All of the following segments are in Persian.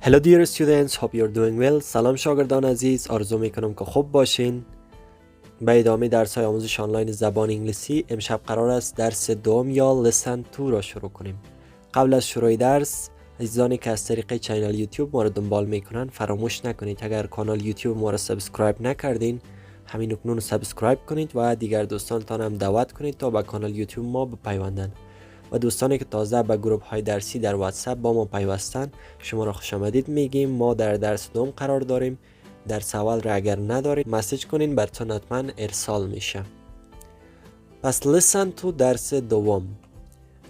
Hello dear students, hope you're doing well. سلام شاگردان عزیز، آرزو میکنم که خوب باشین. به ادامه درس های آموزش آنلاین زبان انگلیسی امشب قرار است درس دوم یا lesson 2 را شروع کنیم. قبل از شروع درس عزیزانی که از طریق چینل یوتیوب ما را دنبال میکنن فراموش نکنید اگر کانال یوتیوب ما را سابسکرایب نکردین همین اکنون سابسکرایب کنید و دیگر دوستانتان هم دعوت کنید تا به کانال یوتیوب ما بپیوندند. و دوستانی که تازه به گروه های درسی در واتساپ با ما پیوستن شما را خوش آمدید میگیم. ما در درس دوم قرار داریم. درس اول را اگر ندارید مسیج کنین براتون حتما ارسال میشه. پس listen to درس دوم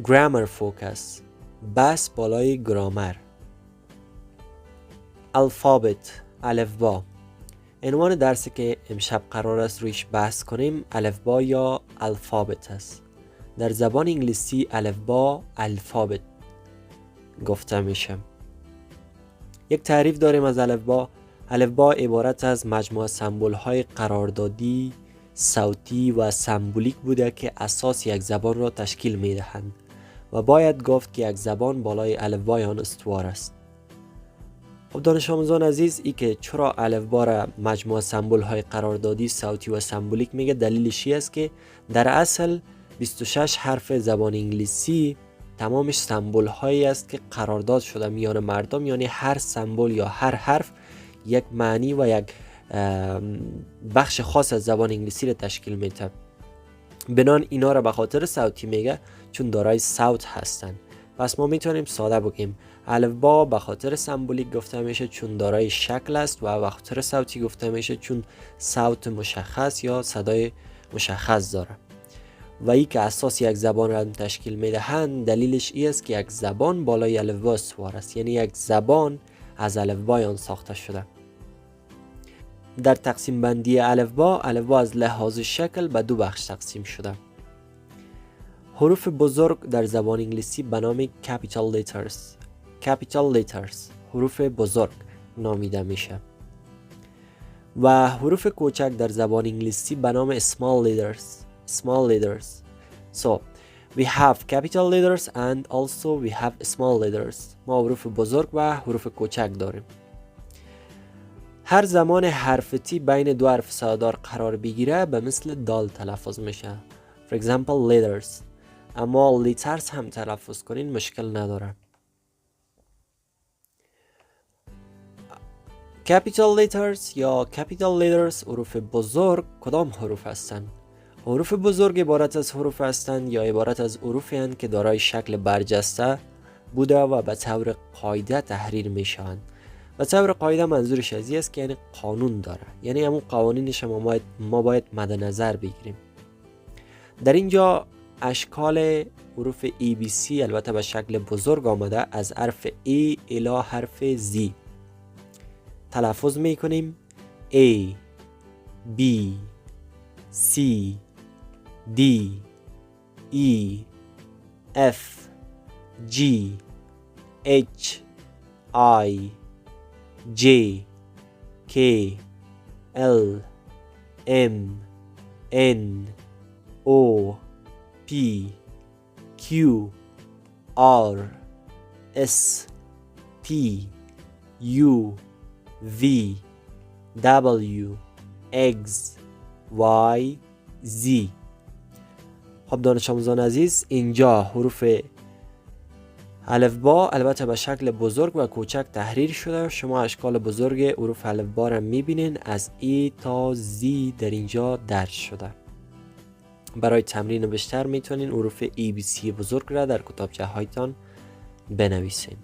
grammar focus، بحث بالای گرامر. الفابت، الفبا. عنوان درسی که امشب قرار است رویش بحث کنیم الفبا یا الفابت است. در زبان انگلیسی الفبا الفابت گفته میشه. یک تعریف داریم از الفبا. الفبا عبارت از مجموعه سمبول های قراردادی، صوتی و سمبولیک بوده که اساس یک زبان را تشکیل میدهند و باید گفت که یک زبان بالای الفبای آن استوار است. خب دانش آموزان عزیز، ای که چرا الفبا را مجموعه سمبول های قراردادی، صوتی و سمبولیک میگه دلیلش است که در اصل 26 حرف زبان انگلیسی تمامش سمبول هایی است که قرارداد شده میان مردم، یعنی هر سمبول یا هر حرف یک معنی و یک بخش خاص از زبان انگلیسی را تشکیل میده. بنان اینا را به خاطر صوتی میگه چون دارای صوت هستند. پس ما میتونیم ساده بگیم الفبا به خاطر سمبولیک گفته میشه چون دارای شکل است و به خاطر صوتی گفته میشه چون صوت مشخص یا صدای مشخص داره. و ای که اساس یک زبان را تشکیل میدهند دلیلش ای است که یک زبان بالای الفبا استوار است، یعنی یک زبان از الفبای آن ساخته شده. در تقسیم بندی الفبا از لحاظ شکل به دو بخش تقسیم شده. حروف بزرگ در زبان انگلیسی به نام capital letters حروف بزرگ نامیده میشه و حروف کوچک در زبان انگلیسی به نام small letters. So we have capital letters and also we have small letters. ما حروف بزرگ و حروف کوچک داریم. هر زمان حرف تی بین دو حرف سادار قرار بگیره به مثل دال تلفظ میشه. For example letters. اما letters هم تلفظ کنین مشکل نداره. capital letters یا capital letters حروف بزرگ کدام حروف هستند؟ حروف بزرگ عبارت از حروف هستند یا عبارت از حروفی هستند که دارای شکل برجسته بوده و به طور قاعده تحریر میشوند. به طور قاعده منظورش از این است که یعنی قانون داره، یعنی همون قوانینش ما باید مد نظر بگیریم. در اینجا اشکال حروف ABC البته به شکل بزرگ آمده، از حرف A الی حرف Z تلفظ میکنیم A B C D E F G H I J K L M N O P Q R S T U V W X Y Z. خب دانش آموزان عزیز، اینجا حروف الفبا البته به شکل بزرگ و کوچک تحریر شده. شما اشکال بزرگ حروف الفبا را میبینین، از ای تا زی در اینجا درج شده. برای تمرین بیشتر میتونین حروف ABC بزرگ را در کتابچه هایتان بنویسین.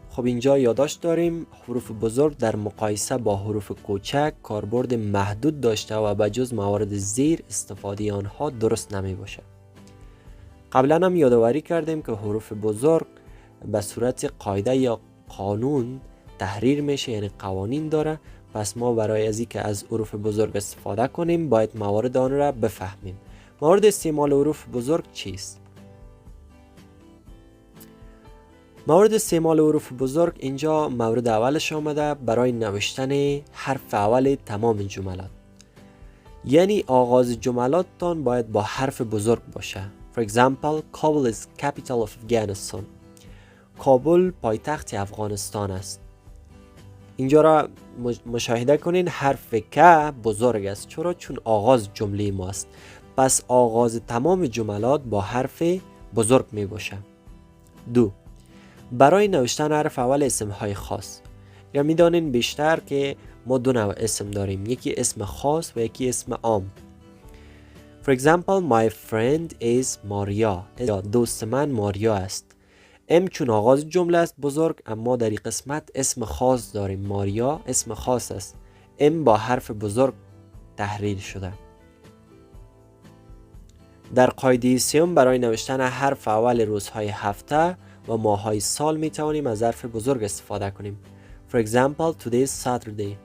خب اینجا یادداشت داریم حروف بزرگ در مقایسه با حروف کوچک کاربرد محدود داشته و به جز موارد زیر استفاده آنها درست نمی باشه. قبلا هم یادآوری کردیم که حروف بزرگ به صورت قاعده یا قانون تحریر میشه، یعنی قوانین داره. پس ما برای از اینکه از حروف بزرگ استفاده کنیم باید موارد آن را بفهمیم. موارد استعمال حروف بزرگ چیست؟ مورد استعمال حروف بزرگ اینجا مورد اولش آمده برای نوشتن حرف اول تمام جملات، یعنی آغاز جملاتتان باید با حرف بزرگ باشه. For example, Kabul is capital of Afghanistan. کابل پایتخت افغانستان است. اینجا را مشاهده کنین، حرف که بزرگ است. چرا؟ چون آغاز جمله ماست. پس آغاز تمام جملات با حرف بزرگ می باشه. 2. برای نوشتن حرف اول اسمهای خاص. یا می دانین بیشتر که ما دو نوع اسم داریم، یکی اسم خاص و یکی اسم عام. For example, my friend is Maria. دوست من ماریا است. ام چون آغاز جمله است بزرگ، اما در این قسمت اسم خاص داریم. ماریا اسم خاص است. ام با حرف بزرگ تحریل شده. در قاعده سوم برای نوشتن حرف اول روزهای هفته و ماههای سال می توانیم از حرف بزرگ استفاده کنیم. For example, today is Saturday.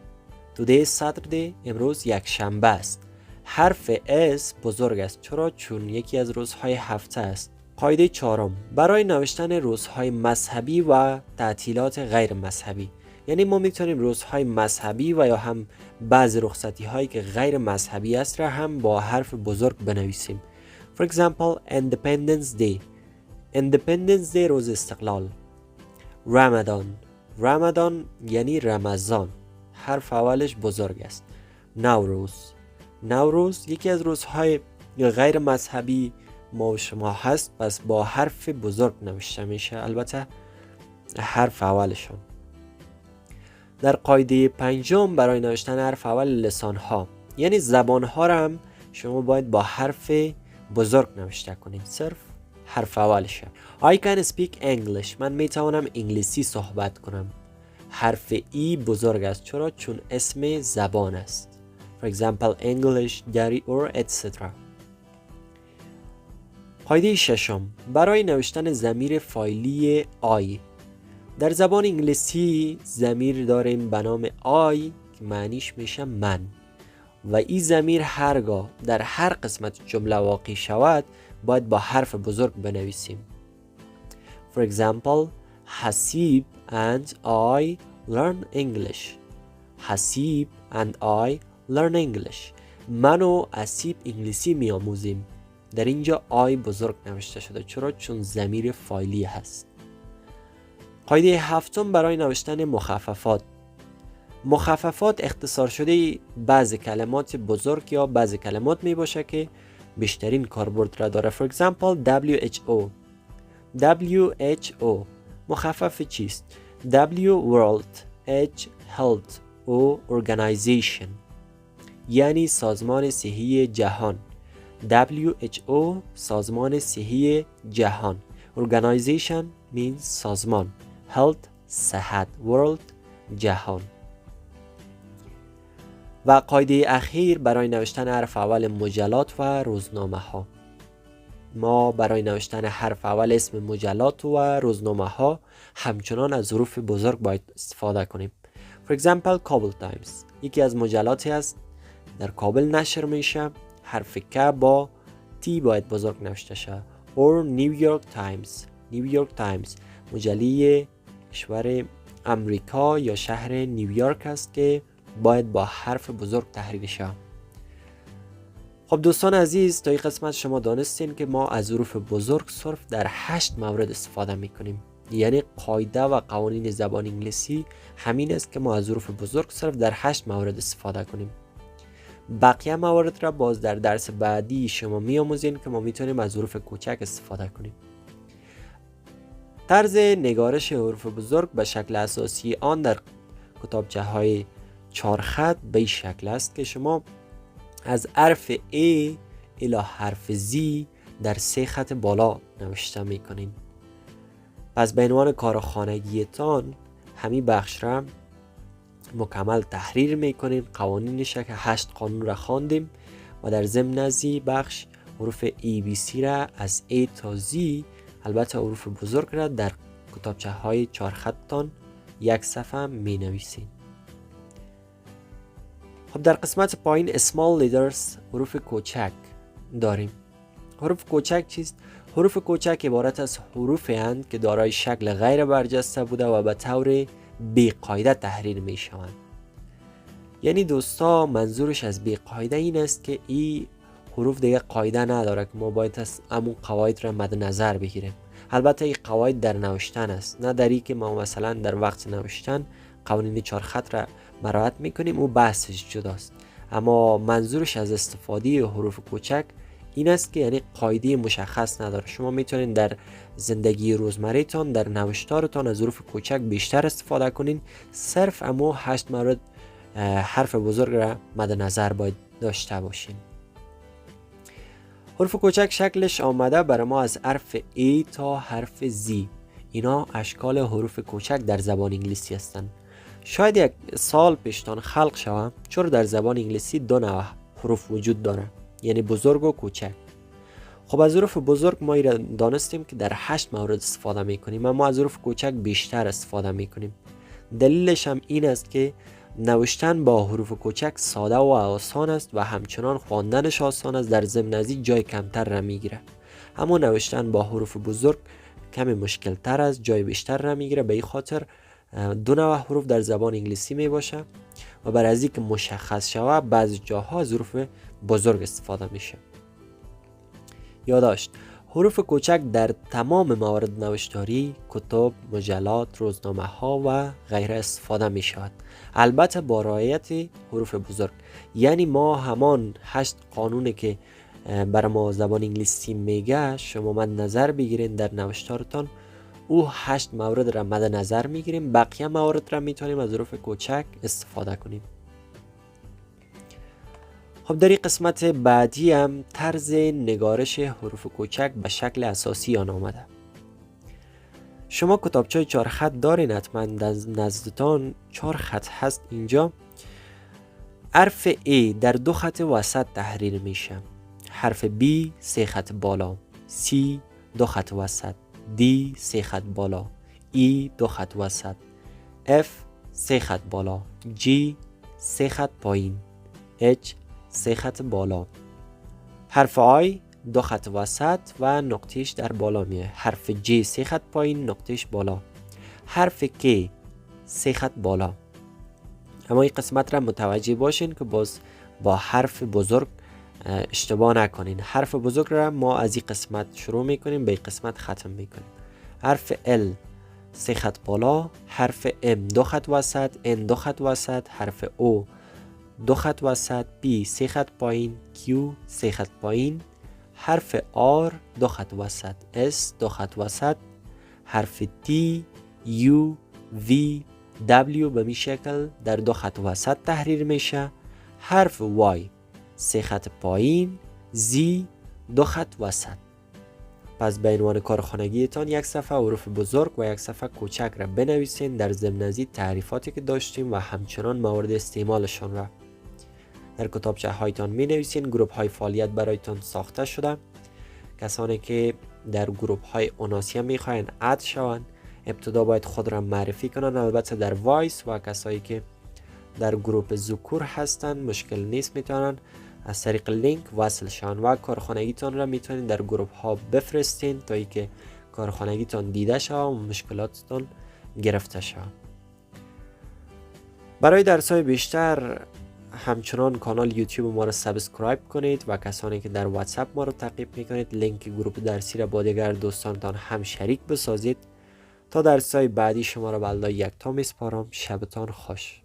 Today is Saturday. امروز یک شنبه است. حرف S بزرگ است. چرا؟ چون یکی از روزهای هفته است. قاعده 4. برای نوشتن روزهای مذهبی و تعطیلات غیر مذهبی. یعنی ما میتونیم روزهای مذهبی و یا هم بعض رخصتی هایی که غیر مذهبی است را هم با حرف بزرگ بنویسیم. For example, Independence Day. Independence Day روز استقلال. رمضان یعنی رمضان. حرف اولش بزرگ است. نوروز یکی از روزهای غیر مذهبی ما و شما هست، پس با حرف بزرگ نوشته میشه، البته حرف اولشون. در قاعده 5 برای نوشتن حرف اول لسان ها، یعنی زبان ها را هم شما باید با حرف بزرگ نوشته کنید، صرف حرف اولشه. I can speak English. من میتوانم انگلیسی صحبت کنم. حرف ای بزرگ است. چرا؟ چون اسم زبان است. For example, English, Dari or etc. قاعده 6 برای نوشتن ضمیر فاعلی I. در زبان انگلیسی ضمیر داریم به نام I که معنیش میشه من، و این ضمیر هرگاه در هر قسمت جمله واقع شود باید با حرف بزرگ بنویسیم. For example, حسیب and I learn English. حسیب and I learn English. من و حسیب انگلیسی می آموزیم. در اینجا آی بزرگ نوشته شده. چرا؟ چون ضمیر فاعلی هست. قاعده 7 برای نوشتن مخففات. مخففات اختصار شده بعض کلمات بزرگ یا بعض کلمات می باشه که بیشترین کاربرد را داره. For example, WHO مخفف چیست؟ W World، H Health، O Organization یعنی سازمان صحی جهان. WHO سازمان صحی جهان. Organization means سازمان. Health صحت. World جهان. و قاعده اخیر برای نوشتن حرف اول مجلات و روزنامه ها. ما برای نوشتن حرف اول اسم مجلات و روزنامه ها همچنان از حروف بزرگ باید استفاده کنیم. For example, Kabul Times یکی از مجلاتی است در کابل نشر میشه. حرف که با تی باید بزرگ نوشته شه. Or New York Times مجله کشور امریکا یا شهر نیویورک است که باید با حرف بزرگ تحریل شه. خب دوستان عزیز، تا این قسمت شما دانستین که ما از حروف بزرگ صرف در 8 مورد استفاده میکنیم. یعنی قاعده و قوانین زبان انگلیسی همین است که ما از حروف بزرگ صرف در 8 مورد استفاده کنیم. بقیه موارد را باز در درس بعدی شما میآموزین که ما میتونیم از حروف کوچک استفاده کنیم. طرز نگارش حروف بزرگ به شکل اساسی آن در کتابچه های 4 خط به این شکل است که شما از حرف A الی حرف Z در 3 خط بالا نوشته میکنین. پس به عنوان کار خانگیتان همین بخش را مکمل تحریر میکنیم. قوانینش که 8 قانون را خواندیم و در ضمن از این بخش حروف ABC را از A تا Z، البته حروف بزرگ را در کتابچه های 4 خطتان یک صفحه می نویسید. خب در قسمت پایین small letters حروف کوچک داریم. حروف کوچک چیست؟ حروف کوچک عبارت از حروفی هستند که دارای شکل غیر برجسته بوده و به طور بی قاعده تحریر می شوند. یعنی دوستا منظورش از بی قاعده این است که این حروف دیگه قاعده نداره که ما باید از همون قواعد را مد نظر بگیریم. البته این قواعد در نوشتن است، نه در این که ما مثلا در وقت نوشتن قوانین 4 خط را مراعات میکنیم، او بحثش جداست. اما منظورش از استفاده حروف کوچک این است که یعنی قاعده مشخص نداره. شما میتونین در زندگی روزمره تان در نوشتارتان از حروف کوچک بیشتر استفاده کنین. صرف اما 8 مورد حرف بزرگ را مد نظر باید داشته باشین. حروف کوچک شکلش آمده برای ما از حرف A تا حرف Z. اینا اشکال حروف کوچک در زبان انگلیسی هستند. شاید یک سال پیشتان خلق شوه چرا در زبان انگلیسی 2 نوع حروف وجود داره، یعنی بزرگ و کوچک. خب از حروف بزرگ ما دانستیم که در 8 مورد استفاده میکنیم، اما از حروف کوچک بیشتر استفاده میکنیم. دلیلش هم این است که نوشتن با حروف کوچک ساده و آسان است و همچنان خواندنش آسان است، در ضمن از جای کمتر را میگیره. اما نوشتن با حروف بزرگ کمی مشکل تر است، جای بیشتر را میگیره. به این خاطر 2 نوع حروف در زبان انگلیسی می باشه و برای از اینکه مشخص شوه بعضی جاها از حروف بزرگ استفاده میشه. یادداشت: حروف کوچک در تمام موارد نوشتاری، کتب، مجلات، روزنامه ها و غیره استفاده می شود، البته با رعایت حروف بزرگ. یعنی ما همان 8 قانونی که برای ما زبان انگلیسی میگه شما مد نظر بگیرین در نوشتارتان، او 8 مورد را مد نظر میگیریم، بقیه موارد را میتونیم از حروف کوچک استفاده کنیم. خب در این قسمت بعدی هم طرز نگارش حروف کوچک به شکل اساسی آن آمده. شما کتابچه 4 خط دارین، حتما نزدتان 4 خط هست. اینجا حرف A در 2 خط وسط تحریر میشه، حرف B 3 خط بالا، C 2 خط وسط، D 3 خط بالا، E 2 خط وسط، F 3 خط بالا، G 3 خط پایین، H 3 خط بالا. حرف I 2 خط وسط و نقطهش در بالا میه. حرف J 3 خط پایین، نقطهش بالا. حرف K 3 خط بالا. اما این قسمت را متوجه باشین که باز با حرف بزرگ اشتباه نکنین. حرف بزرگ را ما از این قسمت شروع میکنیم به این قسمت ختم میکنیم. حرف L 3 خط بالا، حرف M 2 خط وسط، N 2 خط وسط، حرف O 2 خط وسط، P 3 خط پایین، Q 3 خط پایین، حرف R 2 خط وسط، S 2 خط وسط، حرف T U V W به می شکل در 2 خط وسط تحریر میشه. حرف Y 3 خط پایین، Z 2 خط وسط. پس به عنوان کارخانگیتان یک صفحه حروف بزرگ و یک صفحه کوچک را بنویسین در ضمن از تعریفاتی که داشتیم و همچنان موارد استعمالشان را در کتابچه هایتان می نویسین. گروپ های فعالیت برایتان ساخته شده. کسانی که در گروپ های اوناسی می خواهند اد شوند ابتدا باید خود را معرفی کنند، البته در وایس، و کسایی که در گروپ ذکور هستند مشکل نیست، میتونن از طریق لینک وصل شوند و کارخانگیتان را میتونید در گروپ ها بفرستین تا اینکه کارخانگیتان دیده شود و مشکلاتتان گرفته شود. برای درس‌های بیشتر همچنان کانال یوتیوب ما را سابسکرایب کنید و کسانی که در واتساپ ما را تعقیب میکنید لینک گروپ درسی را با دیگر دوستانتان هم شریک بسازید. تا درس‌های بعدی شما را به الله یکتا میسپارم. شبتان خوش.